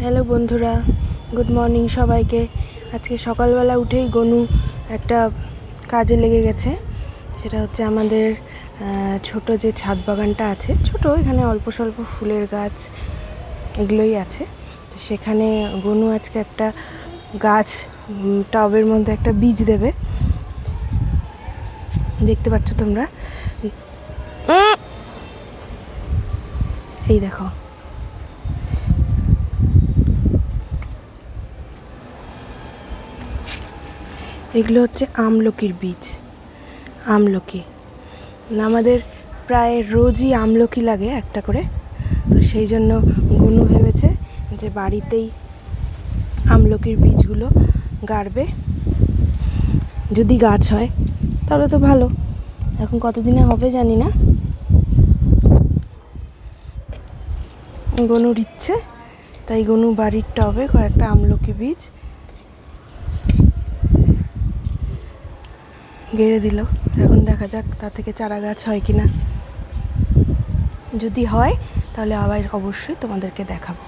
Hello বন্ধুরা, good morning সবাইকে। আজকে সকালবেলা উঠেই গনু একটা কাজে লেগে গেছে। সেটা হচ্ছে আমাদের ছোট যে ছাদ বাগানটা আছে, ছোট, এখানে অল্প স্বল্প ফুলের গাছ এগুলোই আছে। তো সেখানে গনু আজকে একটা গাছ টবের মধ্যে একটা বীজ দেবে। দেখতে পাচ্ছ তোমরা, এই দেখো, এগুলো হচ্ছে আমলকির বীজ। আমলকি আমাদের প্রায় রোজই আমলকি লাগে একটা করে, তো সেই জন্য গনু ভেবেছে যে বাড়িতেই আমলকির বীজগুলো গাড়বে। যদি গাছ হয় তাহলে তো ভালো, এখন কতদিনে হবে জানি না। গনুর ইচ্ছে, তাই গনু বাড়ির টবে কয়েকটা আমলকি বীজ গেড়ে দিল। এখন দেখা যাক তা থেকে চারা গাছ হয় কিনা। যদি হয় তাহলে আবার অবশ্যই তোমাদেরকে দেখাবো।